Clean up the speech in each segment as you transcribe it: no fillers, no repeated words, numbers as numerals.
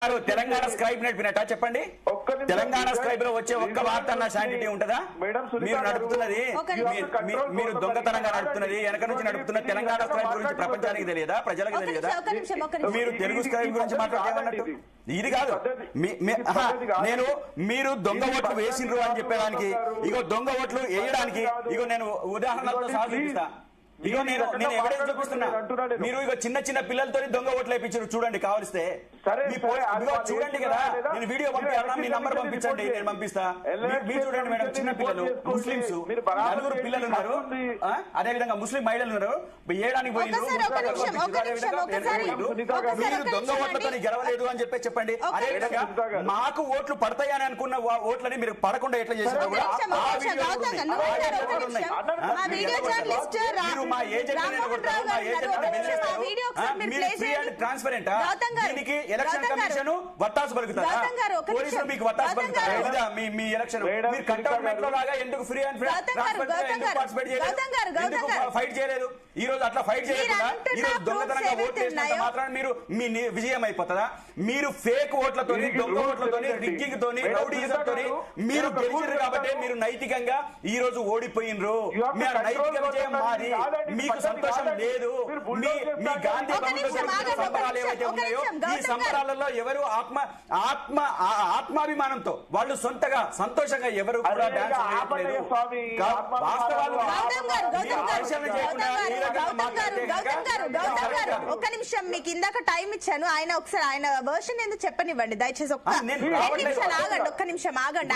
Telangana scribe నడిపినట్ట చెప్పండి. Telangana scribe లో వచ్చే ఒక్క వార్త అన్న శాంటిటీ ఉంటదా? మీరు నడుపుతున్నది, మీరు దొంగతనంగా నడుపుతున్నది, వెనక నుంచి నడుపుతున్న తెలంగాణ స్క్రైబ్ గురించి ప్రపంచానికి తెలియదా, ప్రజలకు తెలియదా? మీరు తెలుగు స్క్రైబ్ గురించి మాట్లాడేమన్నట్టు ఇది కాదు. నేను మీరు దొంగ ఓట్లు వేసిండ్రు అని చెప్పేదానికి, ఇగో దొంగ ఓట్లు వేయడానికి ఇగో నేను ఉదాహరణలతో సహా చూపిస్తా. ఇగో నేను ఎవిడెన్స్ చూపిస్తున్నా. మీరు ఇగో చిన్న చిన్న పిల్లలతో దొంగ ఓట్లు వేయించారు చూడండి, కావలిస్తే చూడండి కదా. నేను వీడియో పంపించాలా, మీ నంబర్ పంపించండి, నేను పంపిస్తా. మీరు చూడండి మేడం, చిన్న పిల్లలు, ముస్లింస్ నలుగురు పిల్లలు ఉన్నారు, అదే విధంగా ముస్లిం మహిళలు ఉన్నారు, ఏడానికి పోయిండ్రు. మీరు దొంగ ఓట్లతో గెలవలేదు అని చెప్పండి. అదే విధంగా మాకు ఓట్లు పడతాయని అనుకున్న ఓట్లని మీరు పడకుండా ఎట్లా చేసినా కూడా మా ఏజెంట్ ట్రాన్స్పరెంట్ దీనికి ఎలక్షన్ కమిషన్ వత్తాసు పలుకుతారా? పోలీసులు మీకు వత్తాసు పలుకుతారా? మీ ఎలక్షన్ మీరు కంటోన్మెంట్ లో లాగా ఎందుకు ఫ్రీ అండ్ పార్టిసిపేట్ చేయలేదు, ఎందుకు ఫైట్ చేయలేదు? ఈ రోజు అట్లా ఫైట్ చేయకుండా ఈ రోజు దొంగతనంగా ఓట్లు వేసినంత మాత్రాన మీరు మీ విజయం అయిపోతుందా? మీరు ఫేక్ ఓట్లతో, దొంగ ఓట్లతో, రిగ్గింగ్ తోని, రౌడీయిజం తోని మీరు గెలిచారు కాబట్టి మీరు నైతికంగా ఈ రోజు ఓడిపోయినరు. మీ నైతిక విజయం మాది, మీకు సంతోషం లేదు. మీ గాంధీ సంబరాలు ఏవైతే ఉన్నాయో ఈ సంబరాలలో ఎవరు ఆత్మాభిమానంతో వాళ్ళు సొంతగా సంతోషంగా ఎవరు కూడా డాన్స్ చేయట్లేదు. వాస్తవాలు ఒక్క నిమిషం, మీకు ఇందాక టైం ఇచ్చాను. ఆయన ఒకసారి ఆయన వర్షన్ ఎందుకు చెప్పనివ్వండి దయచేసి. ఆగండి, ఒక్క నిమిషం ఆగండి.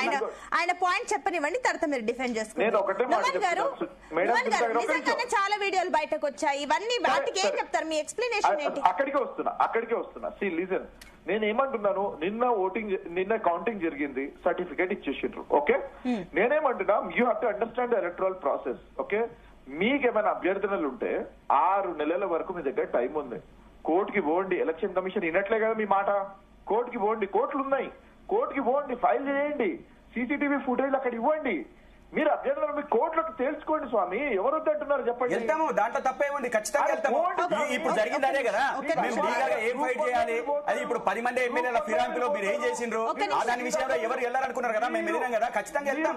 ఆయన పాయింట్ చెప్పనివ్వండి, తర్వాత మీరు డిఫెండ్ చేసుకోండి. నిజంగానే చాలా వీడియోలు బయటకు వచ్చాయి, ఇవన్నీ వాటికి ఏం చెప్తారు? మీ ఎక్స్ప్లెనేషన్ ఏంటి? అక్కడికే వస్తున్నా. సి లిజన్, నేను ఏమంటున్నాను, నిన్న కౌంటింగ్ జరిగింది, సర్టిఫికేట్ ఇచ్చేసిండ్రు. ఓకే, నేనేమంటున్నా, you have to understand electoral process. Okay, మీకేమైనా అభ్యర్థనలు ఉంటే 6 నెలల వరకు మీ దగ్గర టైం ఉంది. కోర్టుకి పోండి, ఎలక్షన్ కమిషన్ వినట్లే కదా మీ మాట. కోర్టుకి పోండి, కోర్టులు ఉన్నాయి, కోర్టుకి పోండి, ఫైల్ చేయండి, సీసీటీవీ ఫుటేజ్ అక్కడ ఇవ్వండి. మీరు అభ్యర్థులు మీ కోర్టులకు తేల్చుకోండి స్వామి, ఎవరు వద్దంటున్నారు చెప్పండి. వెళ్తాము, దాంట్లో తప్పేముంది, ఖచ్చితంగా వెళ్తాము. ఇప్పుడు జరిగింది అదే కదా, మేము లీగల్గా ఏం ఫైట్ చేయాలి, అది ఇప్పుడు 10 మంది ఎమ్మెల్యేల ఫిరాయింపులో మీరు ఏం చేసిండ్రు, దాని విషయంలో ఎవరు వెళ్ళాలనుకున్నారు కదా, మేము వెళ్ళినాం కదా, ఖచ్చితంగా వెళ్తాం.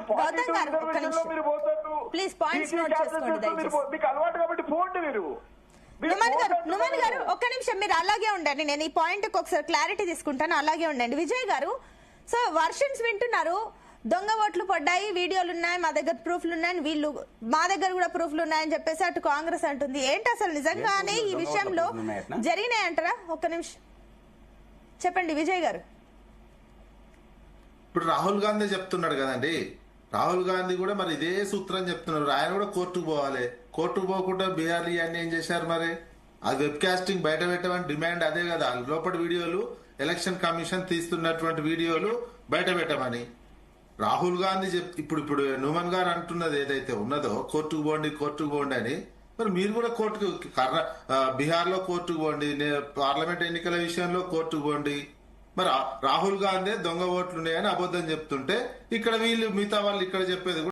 మీరు పోతారు, మీకు అలవాటు కాబట్టి పోండి. మీరు నుమన్ గారు ఒక్క నిమిషం మీరు అలాగే ఉండండి, నేను ఈ పాయింట్ ఒకసారి క్లారిటీ తీసుకుంటాను, అలాగే ఉండండి. విజయ్ గారు, సో వర్షన్స్ వింటున్నారు, దొంగ ఓట్లు పడ్డాయి, వీడియోలు ఉన్నాయి, మా దగ్గర ప్రూఫ్లు ఉన్నాయి, వీళ్ళు మా దగ్గర కూడా ప్రూఫ్లు ఉన్నాయని చెప్పేసి అటు కాంగ్రెస్ అంటుంది. ఏంటి అసలు నిజంగానే ఈ విషయంలో జరిగినాయంటారా? ఒక్క నిమిషం చెప్పండి విజయ్ గారు. ఇప్పుడు రాహుల్ గాంధీ చెప్తున్నాడు కదండి, రాహుల్ గాంధీ కూడా మరి ఇదే సూత్రం చెప్తున్నారు. ఆయన కూడా కోర్టుకు పోవాలి, కోర్టుకు పోకుండా బీహార్లు ఇవన్నీ ఏం చేశారు మరి? అది వెబ్ కాస్టింగ్ బయట పెట్టమని డిమాండ్ అదే కదా, లోపల వీడియోలు ఎలక్షన్ కమిషన్ తీస్తున్నటువంటి వీడియోలు బయట పెట్టమని రాహుల్ గాంధీ ఇప్పుడు నుమన్ గారు అంటున్నది ఏదైతే ఉన్నదో కోర్టుకు పోండి అని, మరి మీరు కూడా కోర్టుకు బీహార్ లో కోర్టుకు పోండి, పార్లమెంట్ ఎన్నికల విషయంలో కోర్టుకు పోండి. మరి రాహుల్ గాంధీ దొంగ ఓట్లు ఉన్నాయని అబద్ధం చెప్తుంటే ఇక్కడ వీళ్ళు మిగతా వాళ్ళు ఇక్కడ చెప్పేది